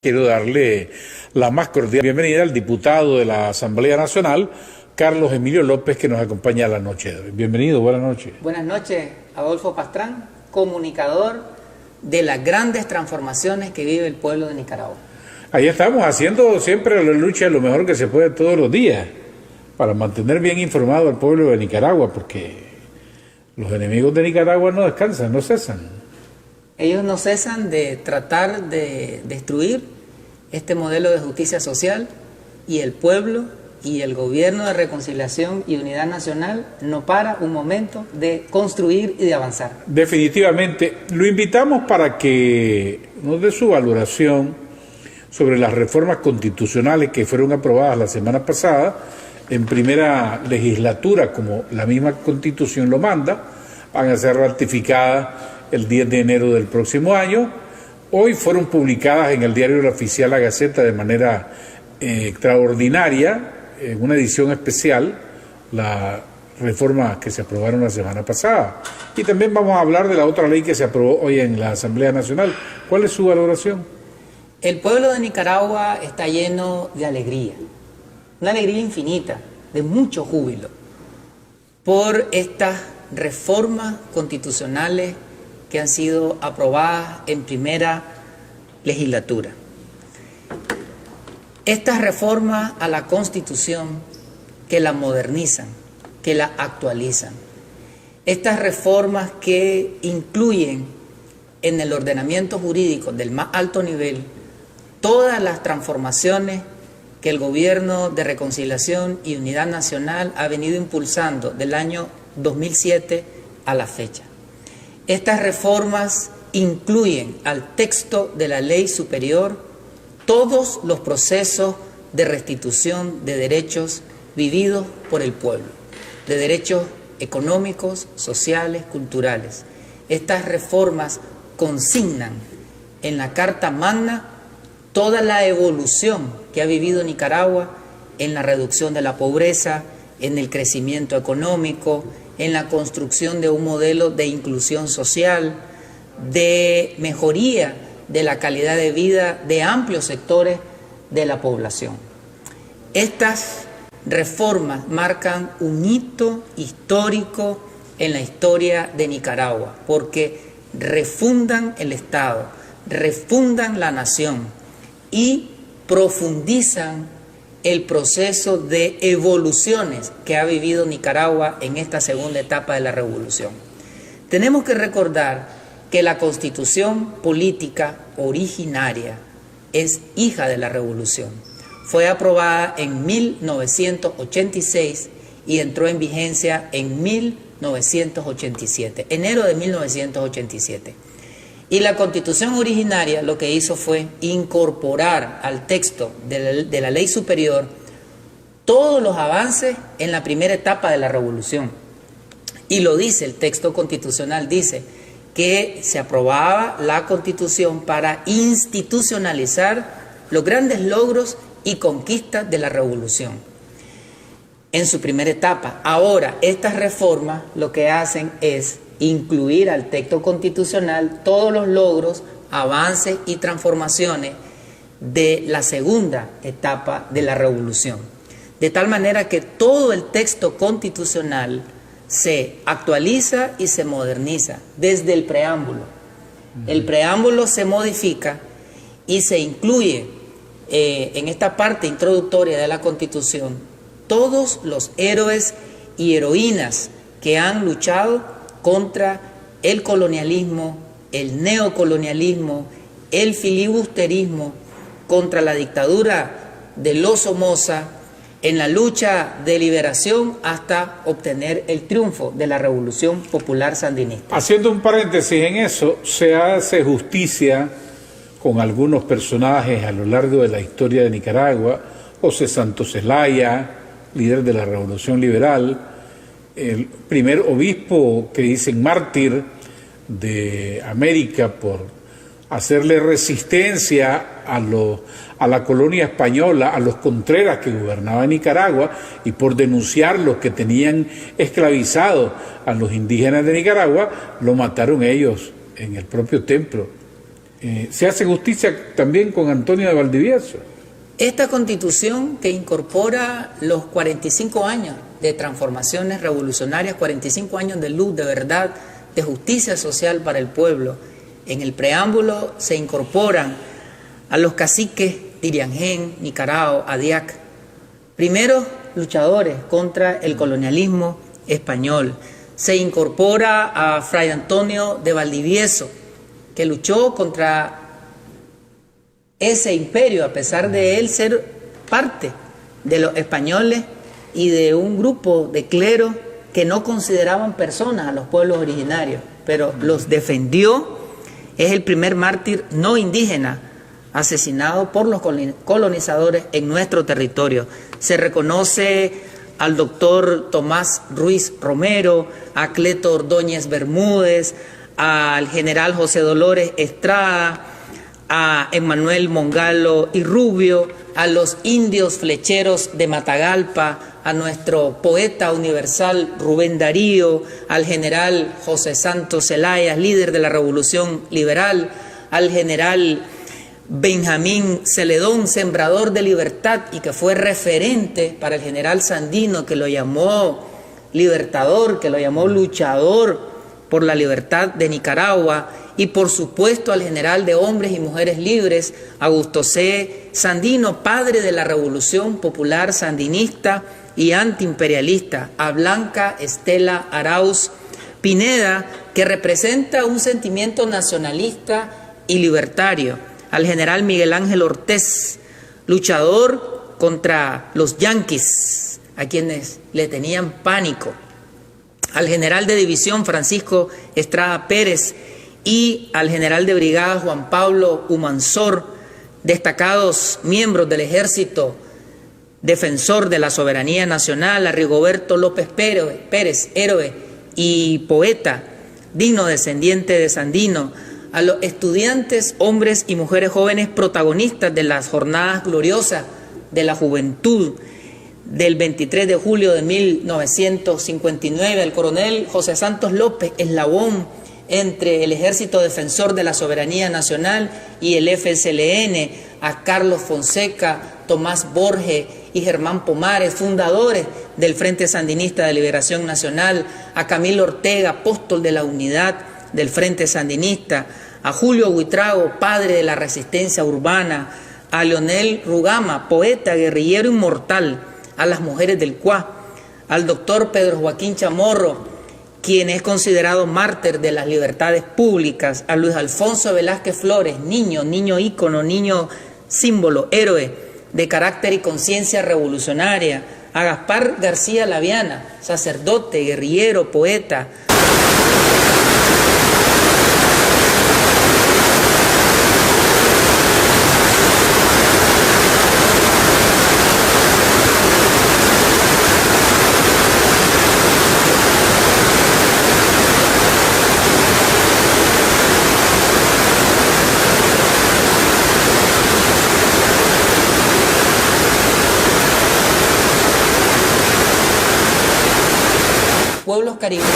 Quiero darle la más cordial bienvenida al diputado de la Asamblea Nacional, Carlos Emilio López, que nos acompaña la noche de hoy. Bienvenido, buenas noches. Buenas noches, Adolfo Pastrán, comunicador de las grandes transformaciones que vive el pueblo de Nicaragua. Ahí estamos haciendo siempre la lucha lo mejor que se puede todos los días para mantener bien informado al pueblo de Nicaragua, porque los enemigos de Nicaragua no descansan, no cesan. Ellos no cesan de tratar de destruir este modelo de justicia social, y el pueblo y el gobierno de reconciliación y unidad nacional no para un momento de construir y de avanzar. Definitivamente, lo invitamos para que nos dé su valoración sobre las reformas constitucionales que fueron aprobadas la semana pasada en primera legislatura, como la misma Constitución lo manda, van a ser ratificadas el 10 de enero del próximo año. Hoy fueron publicadas en el diario oficial La Gaceta de manera extraordinaria, en una edición especial, las reformas que se aprobaron la semana pasada. Y también vamos a hablar de la otra ley que se aprobó hoy en la Asamblea Nacional. ¿Cuál es su valoración? El pueblo de Nicaragua está lleno de alegría, una alegría infinita, de mucho júbilo, por estas reformas constitucionales que han sido aprobadas en primera legislatura. Estas reformas a la Constitución que la modernizan, que la actualizan. Estas reformas que incluyen en el ordenamiento jurídico del más alto nivel todas las transformaciones que el Gobierno de Reconciliación y Unidad Nacional ha venido impulsando del año 2007 a la fecha. Estas reformas incluyen al texto de la ley superior todos los procesos de restitución de derechos vividos por el pueblo, de derechos económicos, sociales, culturales. Estas reformas consignan en la Carta Magna toda la evolución que ha vivido Nicaragua en la reducción de la pobreza, en el crecimiento económico, en la construcción de un modelo de inclusión social, de mejoría de la calidad de vida de amplios sectores de la población. Estas reformas marcan un hito histórico en la historia de Nicaragua, porque refundan el Estado, refundan la nación y profundizan el proceso de evoluciones que ha vivido Nicaragua en esta segunda etapa de la revolución. Tenemos que recordar que la Constitución política originaria es hija de la revolución. Fue aprobada en 1986 y entró en vigencia en 1987, enero de 1987. Y la Constitución originaria lo que hizo fue incorporar al texto de la ley superior todos los avances en la primera etapa de la revolución. Y lo dice el texto constitucional, dice que se aprobaba la Constitución para institucionalizar los grandes logros y conquistas de la revolución en su primera etapa. Ahora, estas reformas lo que hacen es incluir al texto constitucional todos los logros, avances y transformaciones de la segunda etapa de la revolución. De tal manera que todo el texto constitucional se actualiza y se moderniza desde el preámbulo. El preámbulo se modifica y se incluye en esta parte introductoria de la Constitución todos los héroes y heroínas que han luchado contra el colonialismo, el neocolonialismo, el filibusterismo, contra la dictadura de los Somoza, en la lucha de liberación hasta obtener el triunfo de la Revolución Popular Sandinista. Haciendo un paréntesis en eso, se hace justicia con algunos personajes a lo largo de la historia de Nicaragua: José Santos Zelaya, líder de la Revolución Liberal, el primer obispo que dicen mártir de América por hacerle resistencia a la colonia española, a los Contreras que gobernaban Nicaragua, y por denunciar los que tenían esclavizados a los indígenas de Nicaragua, lo mataron ellos en el propio templo. ¿Se hace justicia también con Antonio de Valdivieso? Esta Constitución que incorpora los 45 años de transformaciones revolucionarias, 45 años de luz, de verdad, de justicia social para el pueblo. En el preámbulo se incorporan a los caciques de Iriangén, Nicarao, Adiac, primeros luchadores contra el colonialismo español. Se incorpora a Fray Antonio de Valdivieso, que luchó contra ese imperio, a pesar de él ser parte de los españoles y de un grupo de clero que no consideraban personas a los pueblos originarios, pero los defendió. Es el primer mártir no indígena asesinado por los colonizadores en nuestro territorio. Se reconoce al doctor Tomás Ruiz Romero, a Cleto Ordóñez Bermúdez, al general José Dolores Estrada, a Emmanuel Mongalo y Rubio, a los indios flecheros de Matagalpa, a nuestro poeta universal Rubén Darío, al general José Santos Zelaya, líder de la Revolución Liberal, al general Benjamín Celedón, sembrador de libertad y que fue referente para el general Sandino, que lo llamó libertador, que lo llamó luchador por la libertad de Nicaragua, y por supuesto al general de hombres y mujeres libres, Augusto C. Sandino, padre de la Revolución Popular Sandinista y antiimperialista, a Blanca Estela Arauz Pineda, que representa un sentimiento nacionalista y libertario, al general Miguel Ángel Ortiz, luchador contra los yanquis, a quienes le tenían pánico, al general de división Francisco Estrada Pérez y al general de brigada Juan Pablo Humansor, destacados miembros del ejército defensor de la soberanía nacional, a Rigoberto López Pérez, héroe y poeta, digno descendiente de Sandino, a los estudiantes, hombres y mujeres jóvenes protagonistas de las jornadas gloriosas de la juventud del 23 de julio de 1959, al coronel José Santos López, eslabón entre el Ejército Defensor de la Soberanía Nacional y el FSLN, a Carlos Fonseca, Tomás Borges y Germán Pomares, fundadores del Frente Sandinista de Liberación Nacional, a Camilo Ortega, apóstol de la unidad del Frente Sandinista, a Julio Buitrago, padre de la resistencia urbana, a Leonel Rugama, poeta, guerrillero inmortal, a las mujeres del Cuá, al doctor Pedro Joaquín Chamorro, quien es considerado mártir de las libertades públicas, a Luis Alfonso Velázquez Flores, niño ícono, niño símbolo, héroe de carácter y conciencia revolucionaria, a Gaspar García Laviana, sacerdote, guerrillero, poeta. Pueblos caribeños.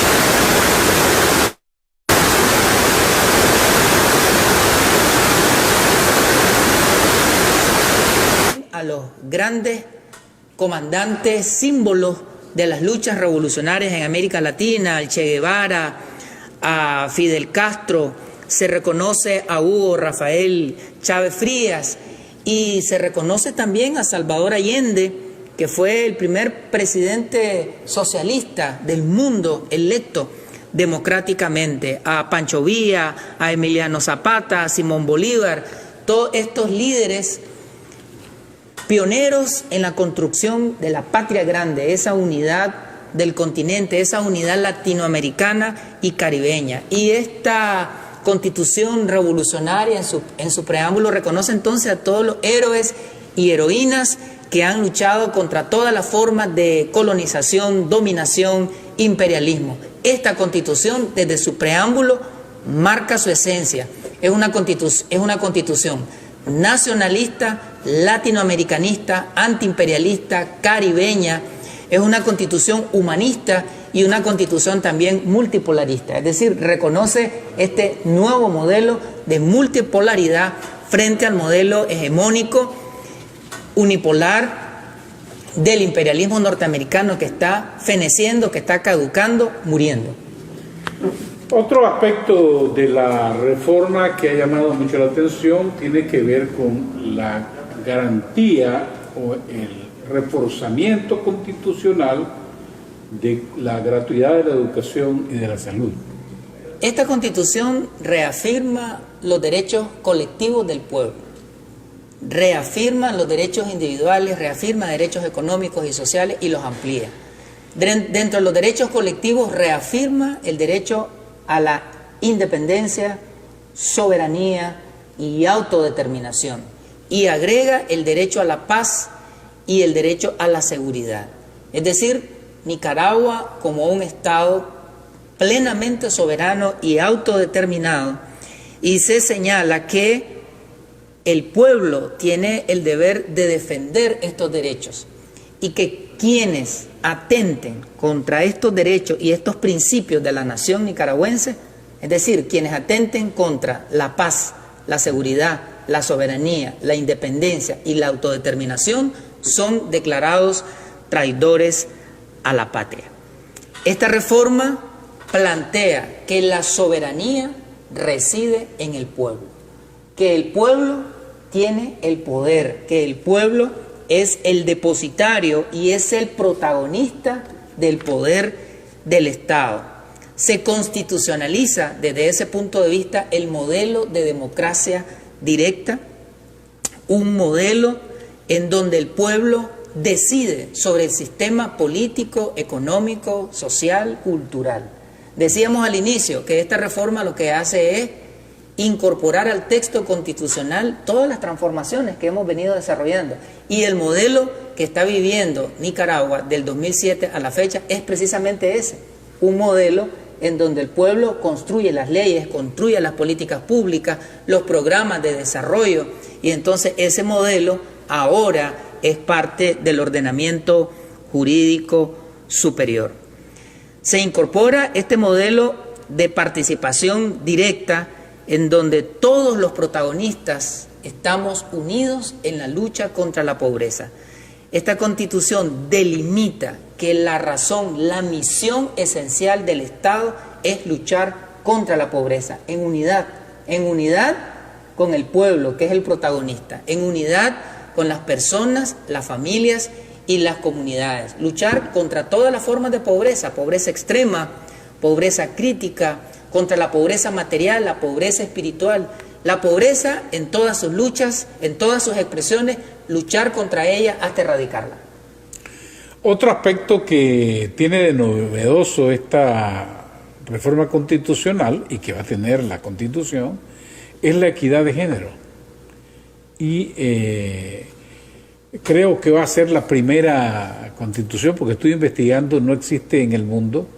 A los grandes comandantes, símbolos de las luchas revolucionarias en América Latina, al Che Guevara, a Fidel Castro, se reconoce a Hugo Rafael Chávez Frías y se reconoce también a Salvador Allende, que fue el primer presidente socialista del mundo electo democráticamente, a Pancho Villa, a Emiliano Zapata, a Simón Bolívar, todos estos líderes pioneros en la construcción de la patria grande, esa unidad del continente, esa unidad latinoamericana y caribeña. Y esta Constitución revolucionaria en su preámbulo reconoce entonces a todos los héroes y heroínas que han luchado contra todas las formas de colonización, dominación, imperialismo. Esta Constitución, desde su preámbulo, marca su esencia. Es una constitución nacionalista, latinoamericanista, antiimperialista, caribeña. Es una Constitución humanista y una constitución también multipolarista, es decir, reconoce este nuevo modelo de multipolaridad frente al modelo hegemónico unipolar del imperialismo norteamericano que está feneciendo, que está caducando, muriendo. Otro aspecto de la reforma que ha llamado mucho la atención tiene que ver con la garantía o el reforzamiento constitucional de la gratuidad de la educación y de la salud. Esta constitución reafirma los derechos colectivos del pueblo, reafirma los derechos individuales, reafirma derechos económicos y sociales y los amplía. Dentro de los derechos colectivos reafirma el derecho a la independencia, soberanía y autodeterminación, y agrega el derecho a la paz y el derecho a la seguridad. Es decir, Nicaragua como un Estado plenamente soberano y autodeterminado, y se señala que el pueblo tiene el deber de defender estos derechos y que quienes atenten contra estos derechos y estos principios de la nación nicaragüense, es decir, quienes atenten contra la paz, la seguridad, la soberanía, la independencia y la autodeterminación, son declarados traidores a la patria. Esta reforma plantea que la soberanía reside en el pueblo, que el pueblo tiene el poder, que el pueblo es el depositario y es el protagonista del poder del Estado. Se constitucionaliza desde ese punto de vista el modelo de democracia directa, un modelo en donde el pueblo decide sobre el sistema político, económico, social, cultural. Decíamos al inicio que esta reforma lo que hace es incorporar al texto constitucional todas las transformaciones que hemos venido desarrollando, y el modelo que está viviendo Nicaragua del 2007 a la fecha es precisamente ese, un modelo en donde el pueblo construye las leyes, construye las políticas públicas, los programas de desarrollo, y entonces ese modelo ahora es parte del ordenamiento jurídico superior. Se incorpora este modelo de participación directa en donde todos los protagonistas estamos unidos en la lucha contra la pobreza. Esta Constitución delimita que la razón, la misión esencial del Estado es luchar contra la pobreza, en unidad con el pueblo, que es el protagonista, en unidad con las personas, las familias y las comunidades. Luchar contra todas las formas de pobreza, pobreza extrema, pobreza crítica, contra la pobreza material, la pobreza espiritual, la pobreza en todas sus luchas, en todas sus expresiones, luchar contra ella hasta erradicarla. Otro aspecto que tiene de novedoso esta reforma constitucional y que va a tener la Constitución es la equidad de género. Y creo que va a ser la primera Constitución, porque estoy investigando, no existe en el mundo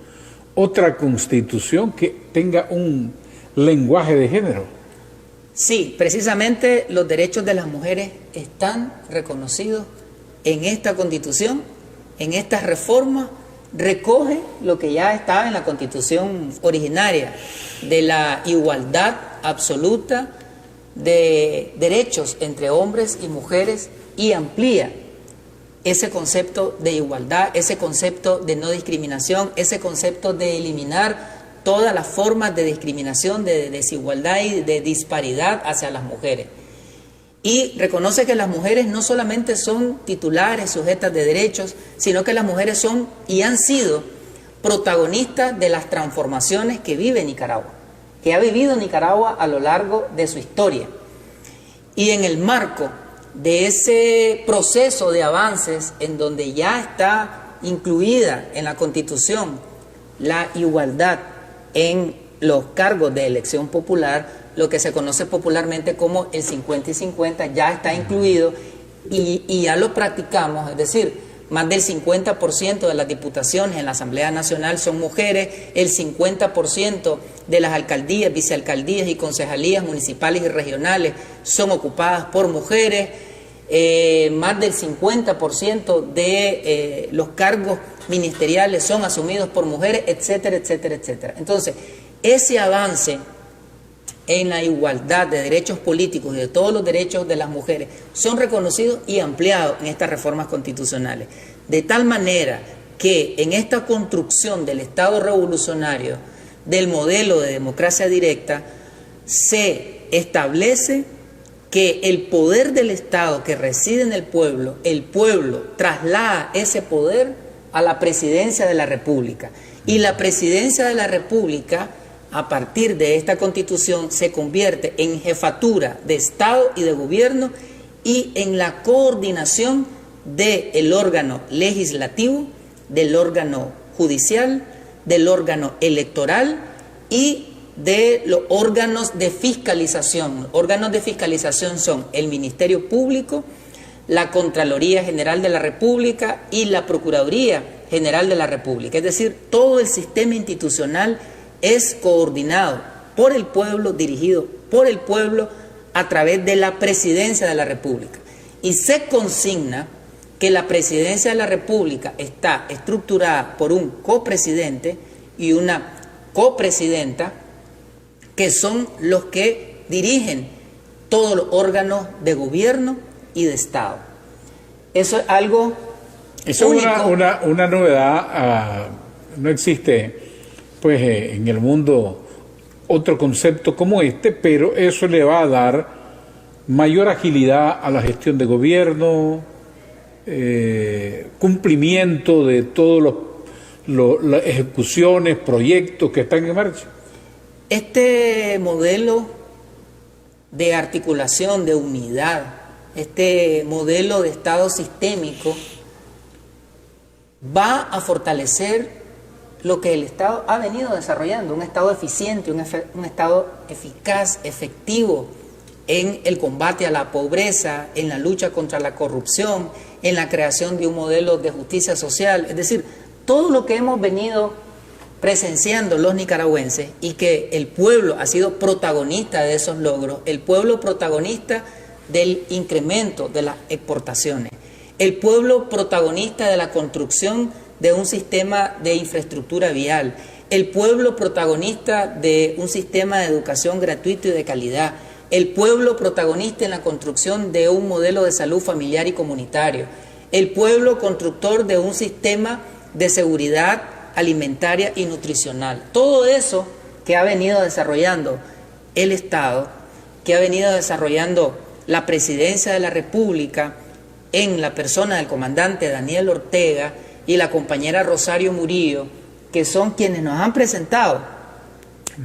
otra Constitución que tenga un lenguaje de género. Sí, precisamente los derechos de las mujeres están reconocidos en esta Constitución, en estas reformas. Recoge lo que ya estaba en la Constitución originaria, de la igualdad absoluta de derechos entre hombres y mujeres, y amplía ese concepto de igualdad, ese concepto de no discriminación, ese concepto de eliminar todas las formas de discriminación, de desigualdad y de disparidad hacia las mujeres. Y reconoce que las mujeres no solamente son titulares, sujetas de derechos, sino que las mujeres son y han sido protagonistas de las transformaciones que vive Nicaragua, que ha vivido Nicaragua a lo largo de su historia. Y en el marco de ese proceso de avances, en donde ya está incluida en la Constitución la igualdad en los cargos de elección popular, lo que se conoce popularmente como el 50 y 50, ya está incluido y ya lo practicamos, es decir, más del 50% de las diputaciones en la Asamblea Nacional son mujeres, el 50% de las alcaldías, vicealcaldías y concejalías municipales y regionales son ocupadas por mujeres, más del 50% de los cargos ministeriales son asumidos por mujeres, etcétera, etcétera, etcétera. Entonces, ese avance en la igualdad de derechos políticos y de todos los derechos de las mujeres son reconocidos y ampliados en estas reformas constitucionales, de tal manera que en esta construcción del Estado revolucionario, del modelo de democracia directa, se establece que el poder del Estado que reside en el pueblo traslada ese poder a la presidencia de la República. Y la presidencia de la República, a partir de esta Constitución, se convierte en jefatura de Estado y de gobierno y en la coordinación del órgano legislativo, del órgano judicial, del órgano electoral y de los órganos de fiscalización. Órganos de fiscalización son el Ministerio Público, la Contraloría General de la República y la Procuraduría General de la República. Es decir, todo el sistema institucional es coordinado por el pueblo, dirigido por el pueblo a través de la Presidencia de la República. Y se consigna que la Presidencia de la República está estructurada por un copresidente y una copresidenta, que son los que dirigen todos los órganos de gobierno y de Estado. Eso es algo Eso único. es una novedad. No existe pues en el mundo otro concepto como este, pero eso le va a dar mayor agilidad a la gestión de gobierno, cumplimiento de todas las ejecuciones, proyectos que están en marcha. Este modelo de articulación, de unidad, este modelo de Estado sistémico va a fortalecer lo que el Estado ha venido desarrollando, un Estado eficiente, un Estado eficaz, efectivo en el combate a la pobreza, en la lucha contra la corrupción, en la creación de un modelo de justicia social. Es decir, todo lo que hemos venido presenciando los nicaragüenses y que el pueblo ha sido protagonista de esos logros, el pueblo protagonista del incremento de las exportaciones, el pueblo protagonista de la construcción de un sistema de infraestructura vial, el pueblo protagonista de un sistema de educación gratuito y de calidad, el pueblo protagonista en la construcción de un modelo de salud familiar y comunitario, el pueblo constructor de un sistema de seguridad alimentaria y nutricional. Todo eso que ha venido desarrollando el Estado, que ha venido desarrollando la Presidencia de la República en la persona del comandante Daniel Ortega y la compañera Rosario Murillo, que son quienes nos han presentado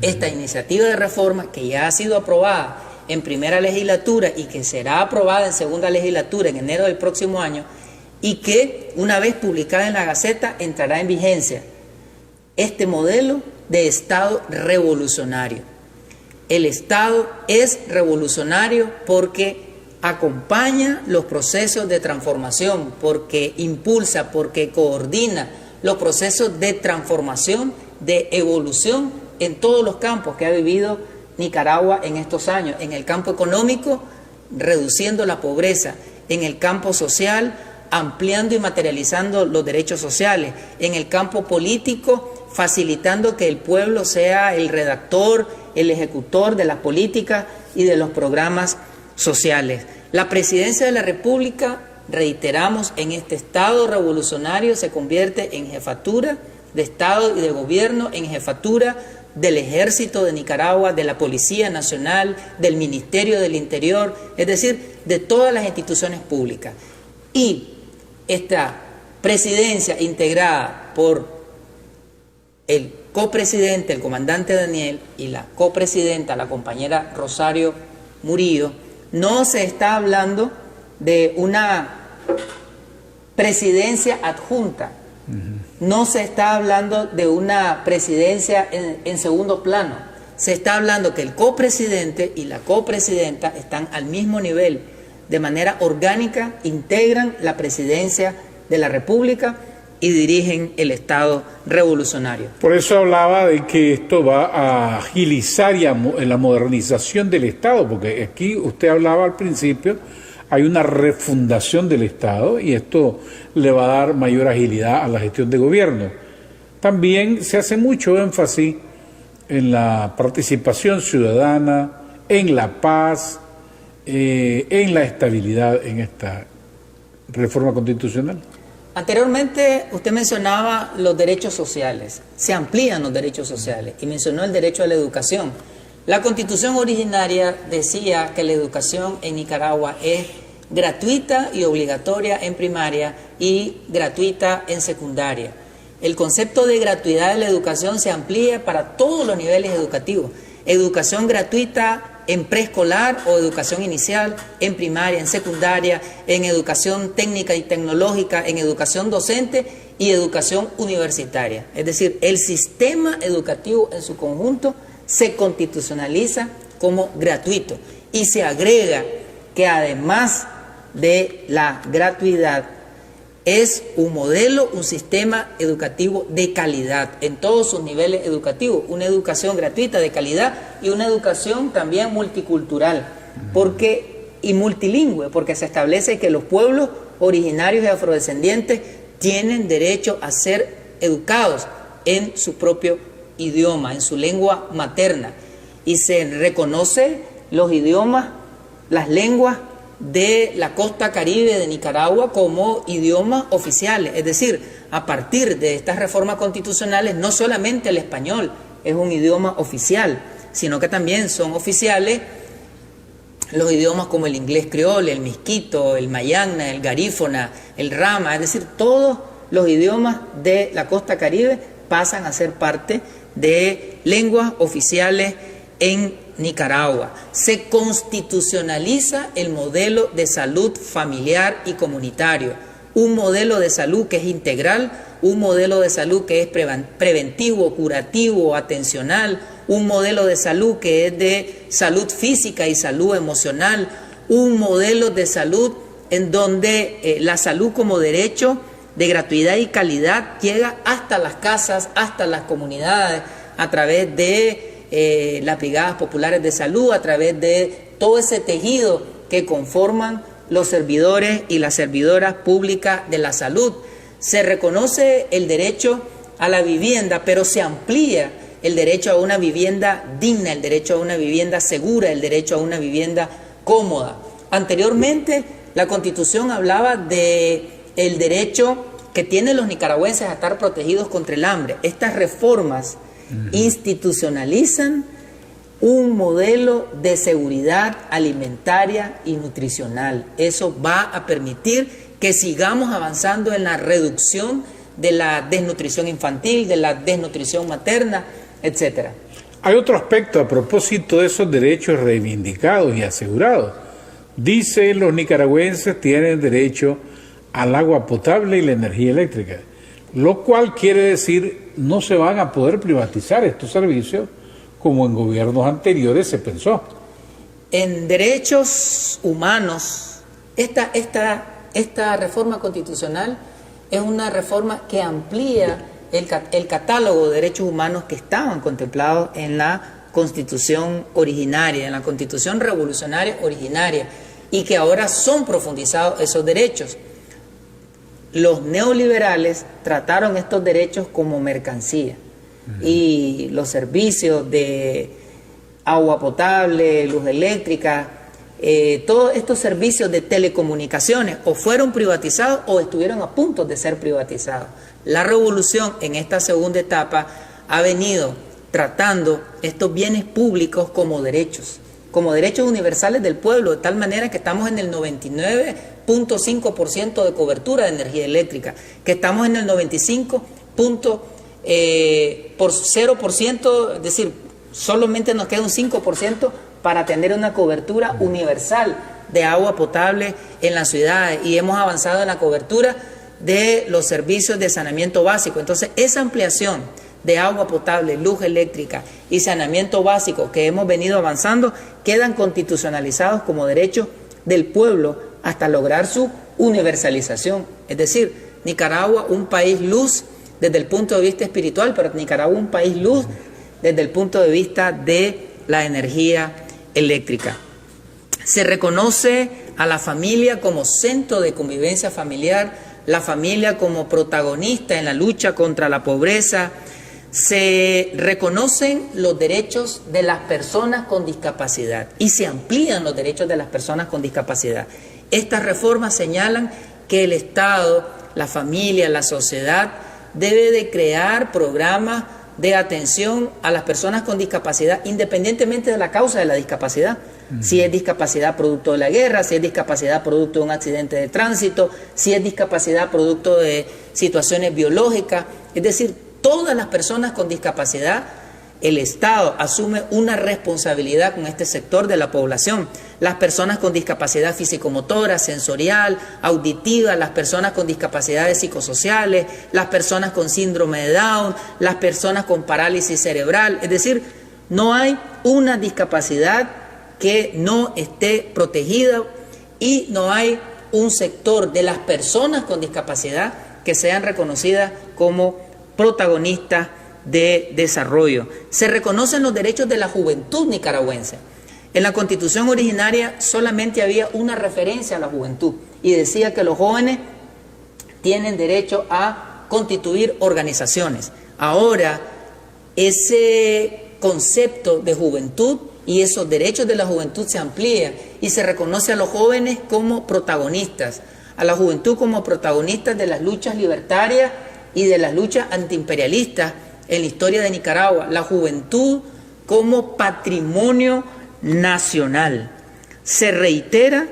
esta iniciativa de reforma que ya ha sido aprobada en primera legislatura y que será aprobada en segunda legislatura en enero del próximo año y que una vez publicada en la Gaceta entrará en vigencia. Este modelo de Estado revolucionario. El Estado es revolucionario porque acompaña los procesos de transformación, porque impulsa, porque coordina los procesos de transformación, de evolución en todos los campos que ha vivido Nicaragua en estos años. En el campo económico, reduciendo la pobreza; en el campo social, ampliando y materializando los derechos sociales; en el campo político, facilitando que el pueblo sea el redactor, el ejecutor de las políticas y de los programas sociales. La Presidencia de la República, reiteramos, en este Estado revolucionario se convierte en jefatura de Estado y de gobierno, en jefatura del Ejército de Nicaragua, de la Policía Nacional, del Ministerio del Interior, es decir, de todas las instituciones públicas. Y esta presidencia integrada por el copresidente, el comandante Daniel, y la copresidenta, la compañera Rosario Murillo, no se está hablando de una presidencia adjunta, no se está hablando de una presidencia en segundo plano, se está hablando que el copresidente y la copresidenta están al mismo nivel, de manera orgánica, integran la presidencia de la República y dirigen el Estado revolucionario. Por eso hablaba de que esto va a agilizar en la modernización del Estado, porque aquí usted hablaba al principio hay una refundación del Estado y esto le va a dar mayor agilidad a la gestión de gobierno. También se hace mucho énfasis en la participación ciudadana, en la paz, en la estabilidad en esta reforma constitucional. Anteriormente usted mencionaba los derechos sociales, se amplían los derechos sociales y mencionó el derecho a la educación. La Constitución originaria decía que la educación en Nicaragua es gratuita y obligatoria en primaria y gratuita en secundaria. El concepto de gratuidad de la educación se amplía para todos los niveles educativos. Educación gratuita en preescolar o educación inicial, en primaria, en secundaria, en educación técnica y tecnológica, en educación docente y educación universitaria. Es decir, el sistema educativo en su conjunto se constitucionaliza como gratuito y se agrega que además de la gratuidad es un modelo, un sistema educativo de calidad en todos sus niveles educativos, una educación gratuita de calidad y una educación también multicultural y multilingüe, porque se establece que los pueblos originarios y afrodescendientes tienen derecho a ser educados en su propio idioma, en su lengua materna, y se reconoce los idiomas, las lenguas de la costa caribe de Nicaragua como idiomas oficiales. Es decir, a partir de estas reformas constitucionales, no solamente el español es un idioma oficial, sino que también son oficiales los idiomas como el inglés creole, el misquito, el mayagna, el garífona, el rama, es decir, todos los idiomas de la costa caribe pasan a ser parte de lenguas oficiales en Nicaragua. Se constitucionaliza el modelo de salud familiar y comunitario, un modelo de salud que es integral, un modelo de salud que es preventivo, curativo, atencional, un modelo de salud que es de salud física y salud emocional, un modelo de salud en donde la salud como derecho de gratuidad y calidad llega hasta las casas, hasta las comunidades, a través de las brigadas populares de salud, a través de todo ese tejido que conforman los servidores y las servidoras públicas de la salud. Se reconoce el derecho a la vivienda, pero se amplía el derecho a una vivienda digna, el derecho a una vivienda segura, el derecho a una vivienda cómoda. Anteriormente, la Constitución hablaba de el derecho que tienen los nicaragüenses a estar protegidos contra el hambre. Estas reformas institucionalizan un modelo de seguridad alimentaria y nutricional. Eso va a permitir que sigamos avanzando en la reducción de la desnutrición infantil, de la desnutrición materna, etcétera. Hay otro aspecto a propósito de esos derechos reivindicados y asegurados. Dice, los nicaragüenses tienen derecho al agua potable y la energía eléctrica, lo cual quiere decir no se van a poder privatizar estos servicios como en gobiernos anteriores se pensó. En derechos humanos, esta reforma constitucional es una reforma que amplía el catálogo de derechos humanos que estaban contemplados en la Constitución originaria, en la Constitución revolucionaria originaria, y que ahora son profundizados esos derechos. Los neoliberales trataron estos derechos como mercancía y los servicios de agua potable, luz eléctrica, todos estos servicios de telecomunicaciones o fueron privatizados o estuvieron a punto de ser privatizados. La revolución en esta segunda etapa ha venido tratando estos bienes públicos como derechos universales del pueblo, de tal manera que estamos en el 99.5% de cobertura de energía eléctrica, que estamos en el 95.0%, es decir, solamente nos queda un 5% para tener una cobertura universal de agua potable en las ciudades, y hemos avanzado en la cobertura de los servicios de saneamiento básico. Entonces, esa ampliación de agua potable, luz eléctrica y saneamiento básico que hemos venido avanzando quedan constitucionalizados como derechos del pueblo hasta lograr su universalización. Es decir, Nicaragua, un país luz desde el punto de vista espiritual, pero Nicaragua, un país luz desde el punto de vista de la energía eléctrica. Se reconoce a la familia como centro de convivencia familiar, la familia como protagonista en la lucha contra la pobreza. Se reconocen los derechos de las personas con discapacidad y se amplían los derechos de las personas con discapacidad. Estas reformas señalan que el Estado, la familia, la sociedad debe de crear programas de atención a las personas con discapacidad independientemente de la causa de la discapacidad. Si es discapacidad producto de la guerra, si es discapacidad producto de un accidente de tránsito, si es discapacidad producto de situaciones biológicas, es decir, todas las personas con discapacidad, el Estado asume una responsabilidad con este sector de la población. Las personas con discapacidad físico-motora, sensorial, auditiva, las personas con discapacidades psicosociales, las personas con síndrome de Down, las personas con parálisis cerebral. Es decir, no hay una discapacidad que no esté protegida y no hay un sector de las personas con discapacidad que sean reconocidas como protagonistas de desarrollo. Se reconocen los derechos de la juventud nicaragüense. En la Constitución originaria solamente había una referencia a la juventud y decía que los jóvenes tienen derecho a constituir organizaciones. Ahora, ese concepto de juventud y esos derechos de la juventud se amplían y se reconoce a los jóvenes como protagonistas, a la juventud como protagonistas de las luchas libertarias y de las luchas antiimperialistas en la historia de Nicaragua, la juventud como patrimonio nacional. Se reitera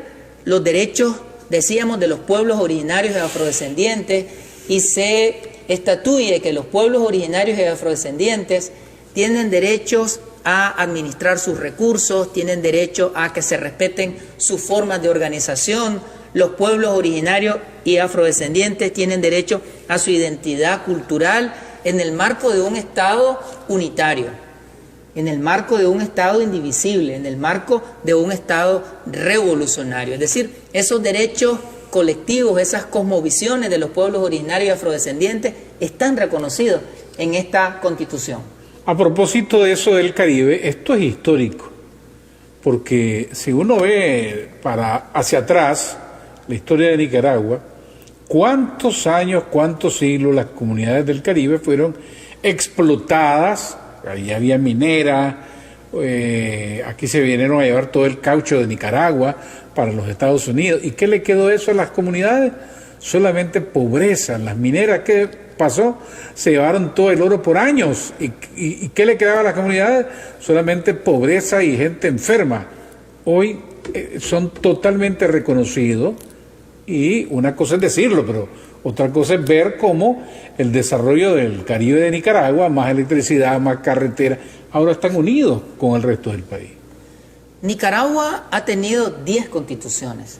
los derechos, decíamos, de los pueblos originarios y afrodescendientes y se estatuye que los pueblos originarios y afrodescendientes tienen derechos a administrar sus recursos, tienen derecho a que se respeten sus formas de organización. Los pueblos originarios y afrodescendientes tienen derecho a su identidad cultural en el marco de un Estado unitario, en el marco de un Estado indivisible, en el marco de un Estado revolucionario. Es decir, esos derechos colectivos, esas cosmovisiones de los pueblos originarios y afrodescendientes están reconocidos en esta Constitución. A propósito de eso del Caribe, esto es histórico, porque si uno ve hacia atrás la historia de Nicaragua, cuántos años, cuántos siglos las comunidades del Caribe fueron explotadas. Ahí había minera, aquí se vinieron a llevar todo el caucho de Nicaragua para los Estados Unidos. ¿Y qué le quedó eso a las comunidades? Solamente pobreza. Las mineras, ¿qué pasó? Se llevaron todo el oro por años. ¿Y qué le quedaba a las comunidades? Solamente pobreza y gente enferma. Hoy son totalmente reconocidos. Y una cosa es decirlo, pero otra cosa es ver cómo el desarrollo del Caribe de Nicaragua, más electricidad, más carretera, ahora están unidos con el resto del país. Nicaragua ha tenido 10 constituciones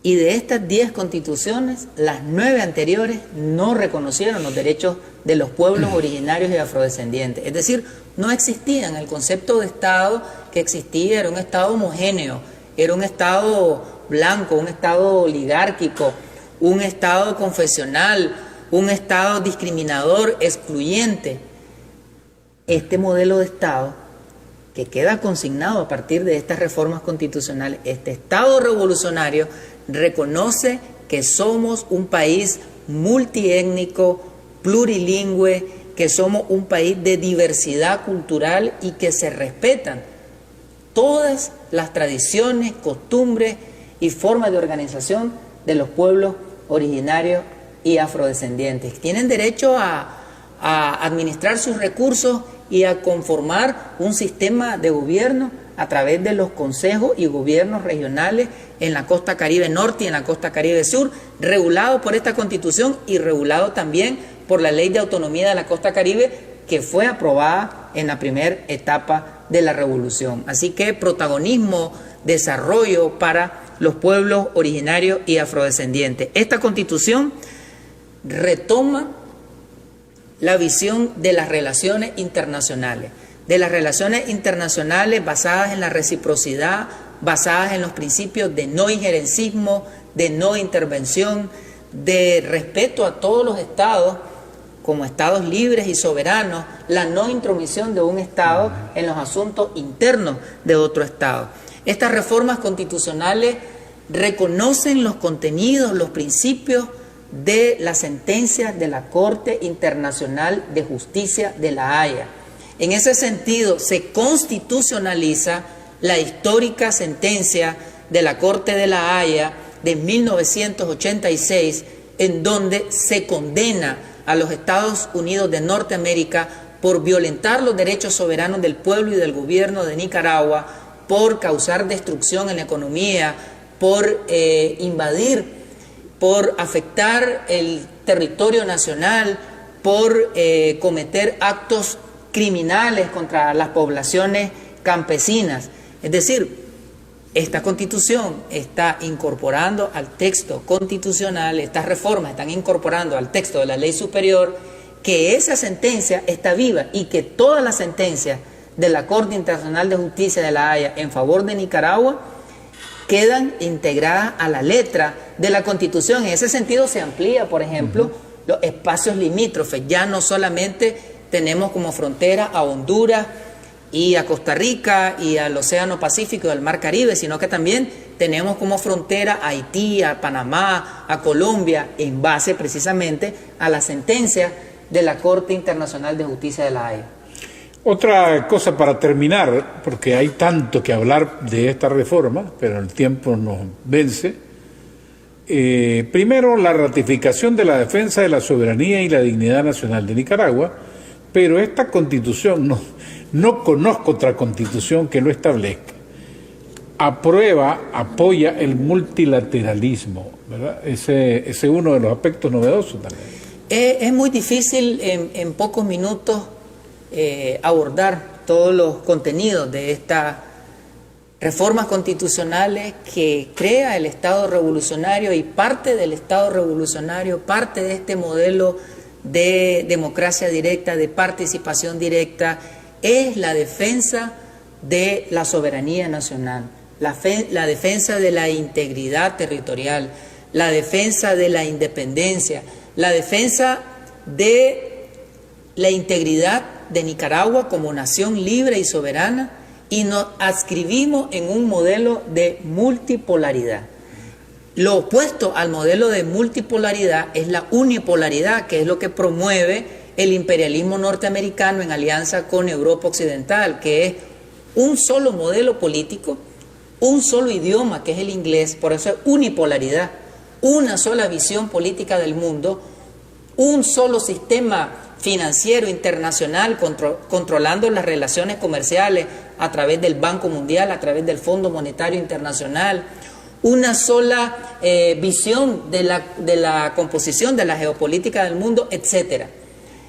y de estas 10 constituciones, las 9 anteriores no reconocieron los derechos de los pueblos originarios y afrodescendientes. Es decir, no existían. El concepto de Estado que existía era un Estado homogéneo, era un Estado blanco, un Estado oligárquico, un Estado confesional, un Estado discriminador, excluyente. Este modelo de Estado, que queda consignado a partir de estas reformas constitucionales, este Estado revolucionario reconoce que somos un país multiétnico, plurilingüe, que somos un país de diversidad cultural y que se respetan todas las tradiciones, costumbres y formas de organización de los pueblos originarios y afrodescendientes. Tienen derecho a administrar sus recursos y a conformar un sistema de gobierno a través de los consejos y gobiernos regionales en la costa Caribe Norte y en la costa Caribe Sur, regulado por esta Constitución y regulado también por la Ley de Autonomía de la Costa Caribe, que fue aprobada en la primera etapa de la Revolución. Así que protagonismo, desarrollo para los pueblos originarios y afrodescendientes. Esta Constitución retoma la visión de las relaciones internacionales, basadas en la reciprocidad, basadas en los principios de no injerencismo, de no intervención, de respeto a todos los estados como estados libres y soberanos, la no intromisión de un estado en los asuntos internos de otro estado. Estas reformas constitucionales reconocen los contenidos, los principios de la sentencia de la Corte Internacional de Justicia de La Haya. En ese sentido, se constitucionaliza la histórica sentencia de la Corte de La Haya de 1986, en donde se condena a los Estados Unidos de Norteamérica por violentar los derechos soberanos del pueblo y del gobierno de Nicaragua, por causar destrucción en la economía, por invadir, por afectar el territorio nacional, por cometer actos criminales contra las poblaciones campesinas. Es decir, esta Constitución está incorporando al texto constitucional, estas reformas están incorporando al texto de la ley superior, que esa sentencia está viva y que todas las sentencias de la Corte Internacional de Justicia de La Haya en favor de Nicaragua quedan integradas a la letra de la Constitución. En ese sentido se amplía, por ejemplo, los espacios limítrofes. Ya no solamente tenemos como frontera a Honduras y a Costa Rica y al Océano Pacífico y al Mar Caribe, sino que también tenemos como frontera a Haití, a Panamá, a Colombia, en base precisamente a la sentencia de la Corte Internacional de Justicia de La Haya. Otra cosa para terminar, porque hay tanto que hablar de esta reforma, pero el tiempo nos vence. Primero, la ratificación de la defensa de la soberanía y la dignidad nacional de Nicaragua, pero esta Constitución, no conozco otra Constitución que lo establezca. Apoya el multilateralismo, ¿verdad? Ese es uno de los aspectos novedosos también. Es muy difícil en pocos minutos abordar todos los contenidos de estas reformas constitucionales que crea el Estado revolucionario, y parte del Estado revolucionario, parte de este modelo de democracia directa, de participación directa, es la defensa de la soberanía nacional, la defensa de la integridad territorial, la defensa de la independencia, la defensa de la integridad de Nicaragua como nación libre y soberana, y nos adscribimos en un modelo de multipolaridad. Lo opuesto al modelo de multipolaridad es la unipolaridad, que es lo que promueve el imperialismo norteamericano en alianza con Europa Occidental, que es un solo modelo político, un solo idioma, que es el inglés, por eso es unipolaridad, una sola visión política del mundo, un solo sistema financiero internacional controlando las relaciones comerciales a través del Banco Mundial, a través del Fondo Monetario Internacional, una sola visión de la composición de la geopolítica del mundo, etcétera.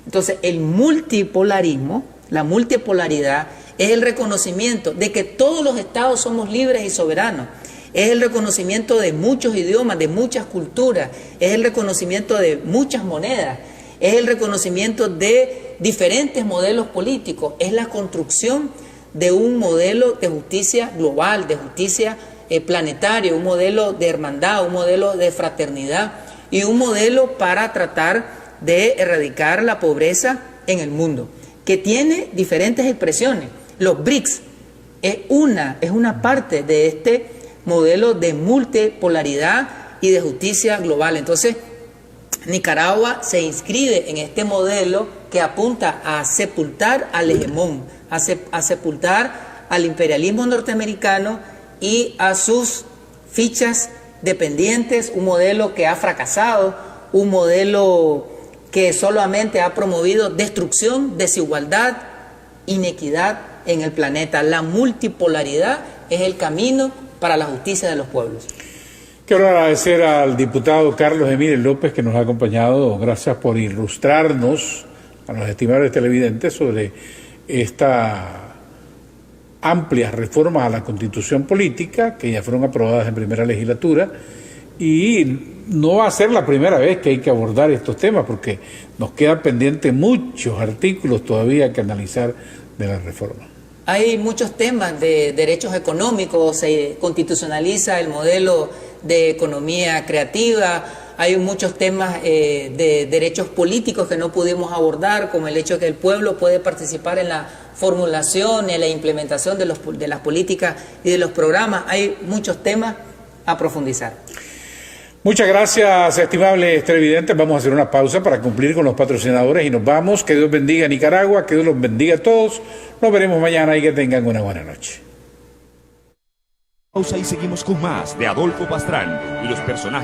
Entonces, el multipolarismo, la multipolaridad, es el reconocimiento de que todos los estados somos libres y soberanos. Es el reconocimiento de muchos idiomas, de muchas culturas, es el reconocimiento de muchas monedas, es el reconocimiento de diferentes modelos políticos, es la construcción de un modelo de justicia global, de justicia planetaria, un modelo de hermandad, un modelo de fraternidad y un modelo para tratar de erradicar la pobreza en el mundo, que tiene diferentes expresiones. Los BRICS es una parte de este modelo de multipolaridad y de justicia global. Entonces, Nicaragua se inscribe en este modelo que apunta a sepultar al hegemón, a sepultar al imperialismo norteamericano y a sus fichas dependientes, un modelo que ha fracasado, un modelo que solamente ha promovido destrucción, desigualdad, inequidad en el planeta. La multipolaridad es el camino para la justicia de los pueblos. Quiero agradecer al diputado Carlos Emílez López, que nos ha acompañado. Gracias por ilustrarnos a los estimados televidentes sobre estas amplias reformas a la Constitución política que ya fueron aprobadas en primera legislatura, y no va a ser la primera vez que hay que abordar estos temas, porque nos quedan pendientes muchos artículos todavía que analizar de la reforma. Hay muchos temas de derechos económicos, se constitucionaliza el modelo de economía creativa, hay muchos temas de derechos políticos que no pudimos abordar, como el hecho de que el pueblo puede participar en la formulación y en la implementación de las políticas y de los programas. Hay muchos temas, a profundizar. Muchas gracias, estimables televidentes. Vamos a hacer una pausa para cumplir con los patrocinadores y nos vamos. Que Dios bendiga a Nicaragua, que Dios los bendiga a todos. Nos veremos mañana y que tengan una buena noche. Pausa y seguimos con más de Adolfo Pastrán y los personajes.